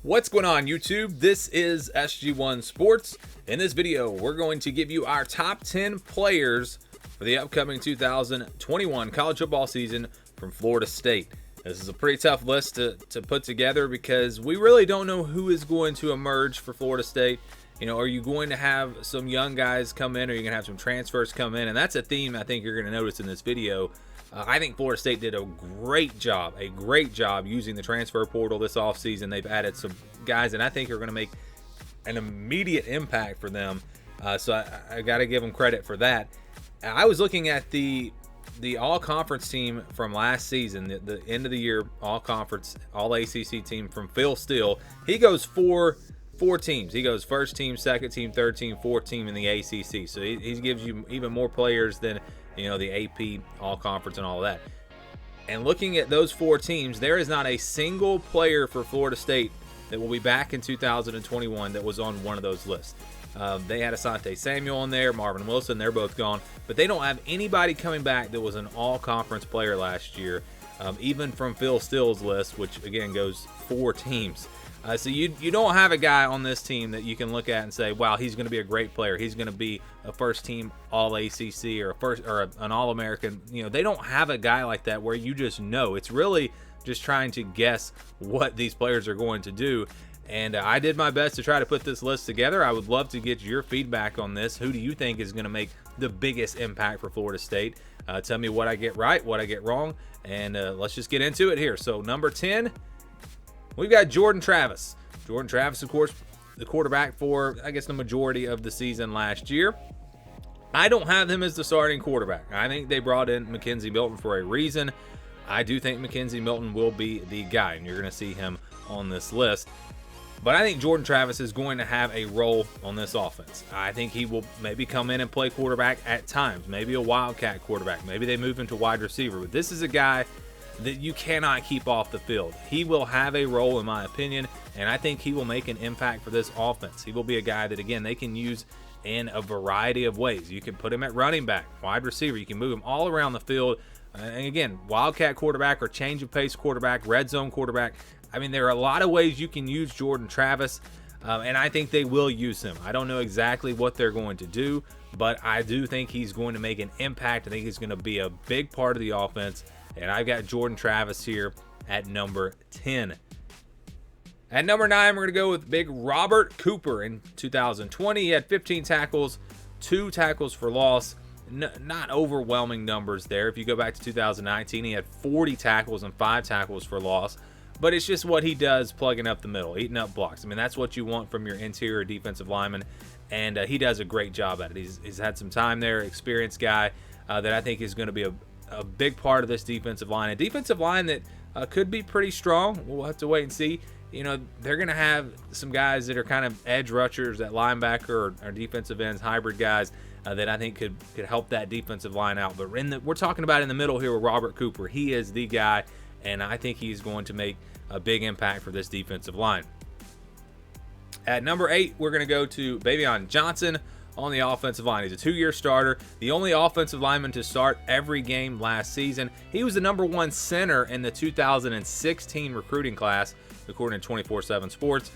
What's going on, YouTube? This is SG1 Sports. In this video, we're going to give you our top 10 players for the upcoming 2021 college football season from Florida State. This is a pretty tough list to put together because we really don't know who is going to emerge for Florida State. You know, are you going to have some young guys come in, or are you going to have some transfers come in? And that's a theme I think you're going to notice in this video. I think Florida State did a great job using the transfer portal this offseason. They've added some guys, and I think are going to make an immediate impact for them. So I got to give them credit for that. I was looking at the all-conference team from last season, the end of the year all-conference, all-ACC team from Phil Steele. He goes four teams. He goes first team, second team, third team, fourth team in the ACC. So he gives you even more players than, you know, the AP all-conference and all of that. And looking at those four teams, there is not a single player for Florida State that will be back in 2021 that was on one of those lists. They had Asante Samuel in there, Marvin Wilson, they're both gone. But they don't have anybody coming back that was an all-conference player last year, even from Phil Steele's list, which, again, goes four teams. So you don't have a guy on this team that you can look at and say, wow, he's going to be a great player. He's going to be a first-team All-ACC or an All-American. You know, they don't have a guy like that where you just know. It's really just trying to guess what these players are going to do. And I did my best to try to put this list together. I would love to get your feedback on this. Who do you think is going to make the biggest impact for Florida State? Tell me what I get right, what I get wrong, and let's just get into it here. So number 10, we've got Jordan Travis. Jordan Travis, of course, the quarterback for, I guess, the majority of the season last year. I don't have him as the starting quarterback. I think they brought in McKenzie Milton for a reason. I do think McKenzie Milton will be the guy, and you're going to see him on this list. But I think Jordan Travis is going to have a role on this offense. I think he will maybe come in and play quarterback at times, maybe a wildcat quarterback. Maybe they move him to wide receiver. But this is a guy that you cannot keep off the field. He will have a role, in my opinion, and I think he will make an impact for this offense. He will be a guy that, again, they can use in a variety of ways. You can put him at running back, wide receiver. You can move him all around the field. And again, wildcat quarterback or change of pace quarterback, red zone quarterback. I mean, there are a lot of ways you can use Jordan Travis, and I think they will use him. I don't know exactly what they're going to do, but I do think he's going to make an impact. I think he's going to be a big part of the offense, and I've got Jordan Travis here at number 10. At number 9, we're going to go with big Robert Cooper. In 2020, he had 15 tackles, 2 tackles for loss. Not overwhelming numbers there. If you go back to 2019, he had 40 tackles and 5 tackles for loss. But it's just what he does, plugging up the middle, eating up blocks. I mean, that's what you want from your interior defensive lineman, and he does a great job at it. He's had some time there, experienced guy that I think is going to be a big part of this defensive line. A defensive line that could be pretty strong. We'll have to wait and see. You know, they're going to have some guys that are kind of edge rushers, that linebacker or defensive ends, hybrid guys that I think could help that defensive line out. But we're talking about in the middle here with Robert Cooper. He is the guy, and I think he's going to make a big impact for this defensive line. At number 8, we're going to go to Bavion Johnson on the offensive line. He's a 2-year starter, the only offensive lineman to start every game last season. He was the number 1 center in the 2016 recruiting class, according to 24/7 Sports.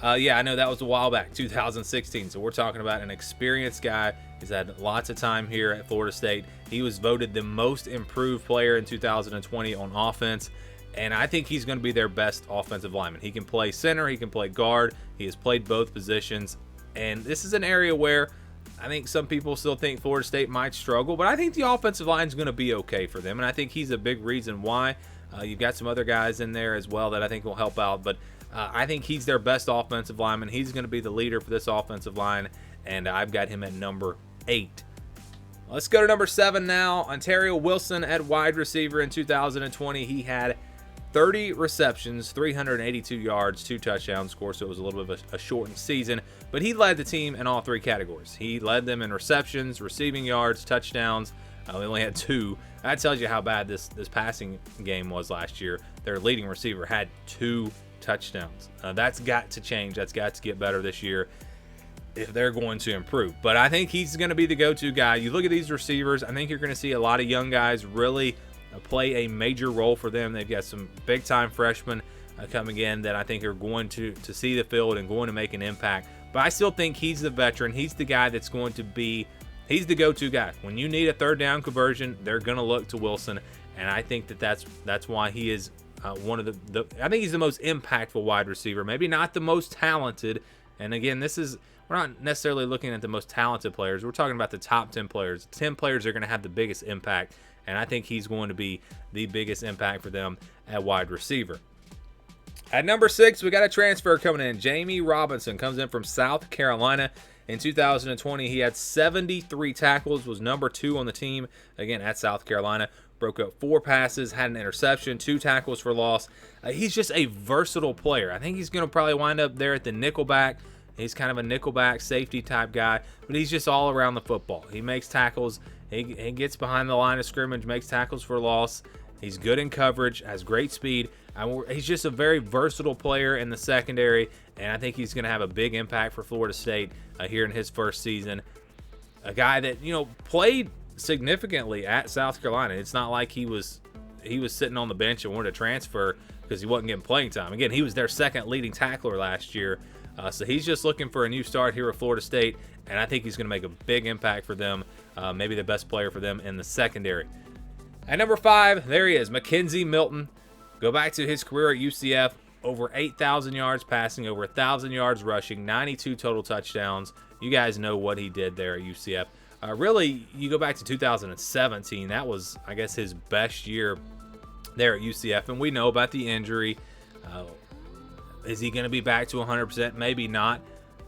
Yeah, I know that was a while back, 2016. So we're talking about an experienced guy. He's had lots of time here at Florida State. He was voted the most improved player in 2020 on offense. And I think he's going to be their best offensive lineman. He can play center. He can play guard. He has played both positions. And this is an area where I think some people still think Florida State might struggle. But I think the offensive line is going to be okay for them. And I think he's a big reason why. You've got some other guys in there as well that I think will help out. But I think he's their best offensive lineman. He's going to be the leader for this offensive line. And I've got him at number 8. Let's go to number 7 now. Ontario Wilson at wide receiver in 2020. He had 30 receptions, 382 yards, 2 touchdowns. Of course, it was a little bit of a shortened season, but he led the team in all 3 categories. He led them in receptions, receiving yards, touchdowns. We only had 2. That tells you how bad this passing game was last year. Their leading receiver had 2 touchdowns. That's got to change. That's got to get better this year if they're going to improve. But I think he's going to be the go-to guy. You look at these receivers, I think you're going to see a lot of young guys really play a major role for them. They've got some big-time freshmen coming in that I think are going to see the field and going to make an impact. But I still think he's the veteran. He's the guy that's going to be, he's the go-to guy. When you need a third down conversion, they're going to look to Wilson. And I think that's why he is one of the I think he's the most impactful wide receiver. Maybe not the most talented. And again, we're not necessarily looking at the most talented players. We're talking about the top 10 players. 10 players are going to have the biggest impact. And I think he's going to be the biggest impact for them at wide receiver. At number 6, we got a transfer coming in. Jamie Robinson comes in from South Carolina. In 2020, he had 73 tackles, was number 2 on the team, again, at South Carolina. Broke up 4 passes, had an interception, 2 tackles for loss. He's just a versatile player. I think he's going to probably wind up there at the nickelback. He's kind of a nickelback safety type guy, but he's just all around the football. He makes tackles. He gets behind the line of scrimmage, makes tackles for loss. He's good in coverage, has great speed. He's just a very versatile player in the secondary, and I think he's going to have a big impact for Florida State here in his first season. A guy that, played significantly at South Carolina. It's not like he was sitting on the bench and wanted to transfer because he wasn't getting playing time. Again, he was their second leading tackler last year. So he's just looking for a new start here at Florida State, and I think he's going to make a big impact for them, maybe the best player for them in the secondary. At number 5, there he is, Mackenzie Milton. Go back to his career at UCF, over 8,000 yards passing, over 1,000 yards rushing, 92 total touchdowns. You guys know what he did there at UCF. Really, you go back to 2017, that was, I guess, his best year there at UCF, and we know about the injury. Is he going to be back to 100%? Maybe not.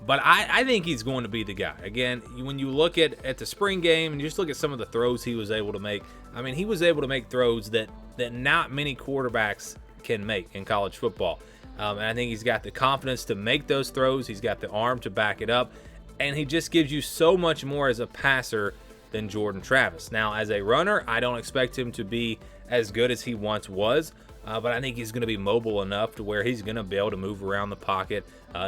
But I think he's going to be the guy. Again, when you look at the spring game and you just look at some of the throws he was able to make, I mean, he was able to make throws that not many quarterbacks can make in college football. And I think he's got the confidence to make those throws. He's got the arm to back it up. And he just gives you so much more as a passer than Jordan Travis. Now, as a runner, I don't expect him to be as good as he once was. But I think he's going to be mobile enough to where he's going to be able to move around the pocket.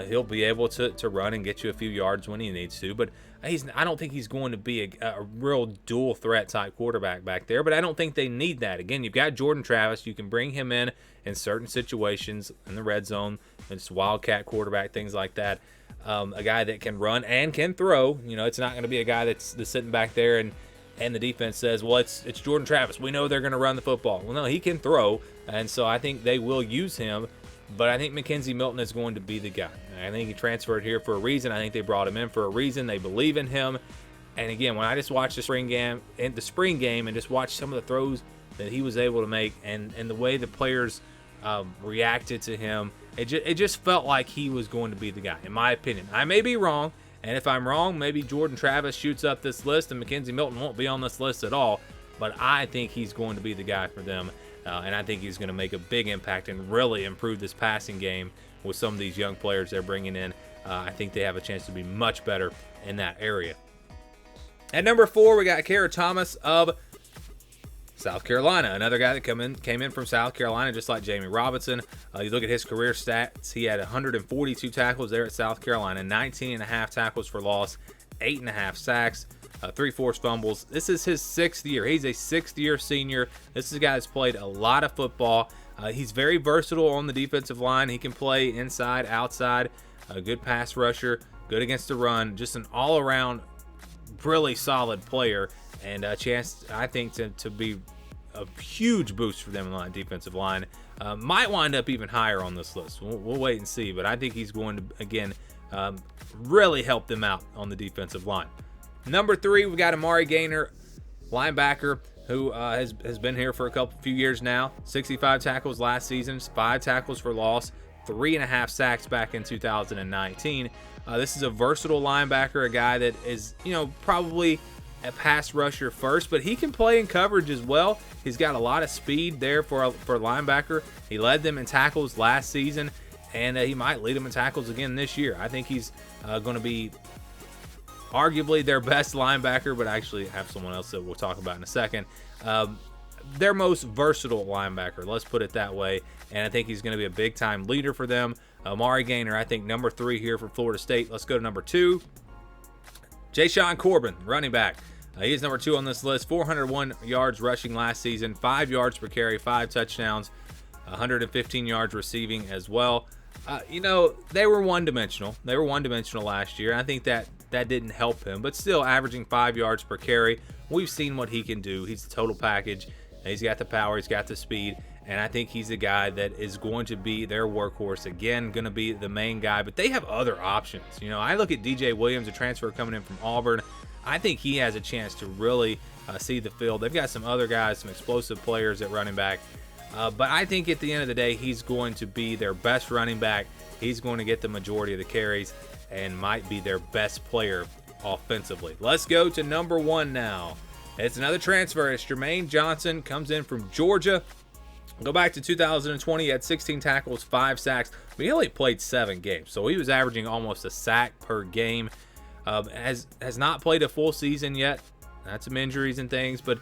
He'll be able to run and get you a few yards when he needs to. But I don't think he's going to be a real dual threat type quarterback back there. But I don't think they need that. Again, you've got Jordan Travis. You can bring him in certain situations in the red zone. It's wildcat quarterback, things like that. A guy that can run and can throw. It's not going to be a guy that's sitting back there and the defense says, well, it's Jordan Travis. We know they're going to run the football. Well, no, he can throw, and so I think they will use him. But I think Mackenzie Milton is going to be the guy. I think he transferred here for a reason. I think they brought him in for a reason. They believe in him. And again, when I just watched the spring game and just watched some of the throws that he was able to make and the way the players reacted to him, it just felt like he was going to be the guy, in my opinion. I may be wrong. And if I'm wrong, maybe Jordan Travis shoots up this list and Mackenzie Milton won't be on this list at all. But I think he's going to be the guy for them. And I think he's going to make a big impact and really improve this passing game with some of these young players they're bringing in. I think they have a chance to be much better in that area. At number 4, we got Kara Thomas of South Carolina, another guy that came in from South Carolina, just like Jamie Robinson. You look at his career stats, he had 142 tackles there at South Carolina, 19.5 tackles for loss, 8.5 sacks, 3 forced fumbles. This is his 6th year. He's a 6th-year senior. This is a guy that's played a lot of football. He's very versatile on the defensive line. He can play inside, outside, a good pass rusher, good against the run, just an all-around really solid player. And a chance, I think, to be a huge boost for them on that defensive line. Might wind up even higher on this list. We'll wait and see. But I think he's going to, again, really help them out on the defensive line. Number 3, we got Amari Gaynor, linebacker, who has been here for a few years now. 65 tackles last season, 5 tackles for loss, 3.5 sacks back in 2019. This is a versatile linebacker, a guy that is, probably a pass rusher first, but he can play in coverage as well. He's got a lot of speed there for a linebacker. He led them in tackles last season, and he might lead them in tackles again this year. I think he's going to be arguably their best linebacker, but I actually have someone else that we'll talk about in a second. Their most versatile linebacker, let's put it that way, and I think he's going to be a big-time leader for them. Amari Gaynor, I think, number 3 here for Florida State. Let's go to number 2. Ja'Shawn Corbin, running back. He's number 2 on this list. 401 yards rushing last season, 5 yards per carry, 5 touchdowns. 115 yards receiving as well. You know, they were one-dimensional. They were one-dimensional last year. I think that didn't help him, but still averaging 5 yards per carry. We've seen what he can do. He's the total package. He's got the power. He's got the speed. And I think he's a guy that is going to be their workhorse. Again, going to be the main guy. But they have other options. You know, I look at DJ Williams, a transfer coming in from Auburn. I think he has a chance to really see the field. They've got some other guys, some explosive players at running back. But I think at the end of the day, he's going to be their best running back. He's going to get the majority of the carries and might be their best player offensively. Let's go to number 1 now. It's another transfer. It's Jermaine Johnson, comes in from Georgia. Go back to 2020, he had 16 tackles, 5 sacks, but he only played 7 games, so he was averaging almost a sack per game. Has not played a full season yet. Had some injuries and things, but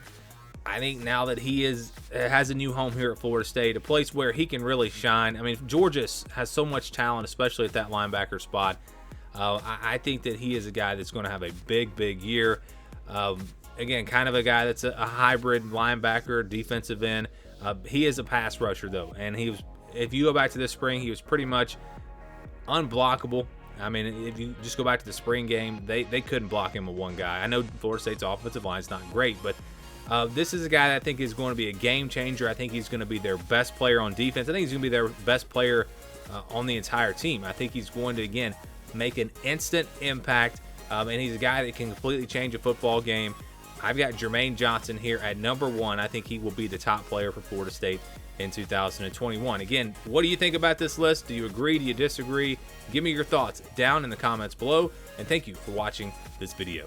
I think now that he has a new home here at Florida State, a place where he can really shine. I mean, Georgia has so much talent, especially at that linebacker spot. I think that he is a guy that's going to have a big year. Again, kind of a guy that's a hybrid linebacker, defensive end. He is a pass rusher, though, and if you go back to this spring, he was pretty much unblockable. I mean, if you just go back to the spring game, they couldn't block him with one guy. I know Florida State's offensive line is not great, but this is a guy that I think is going to be a game changer. I think he's going to be their best player on defense. I think he's going to be their best player on the entire team. I think he's going to, again, make an instant impact, and he's a guy that can completely change a football game. I've got Jermaine Johnson here at number 1. I think he will be the top player for Florida State in 2021. Again, what do you think about this list? Do you agree? Do you disagree? Give me your thoughts down in the comments below, and thank you for watching this video.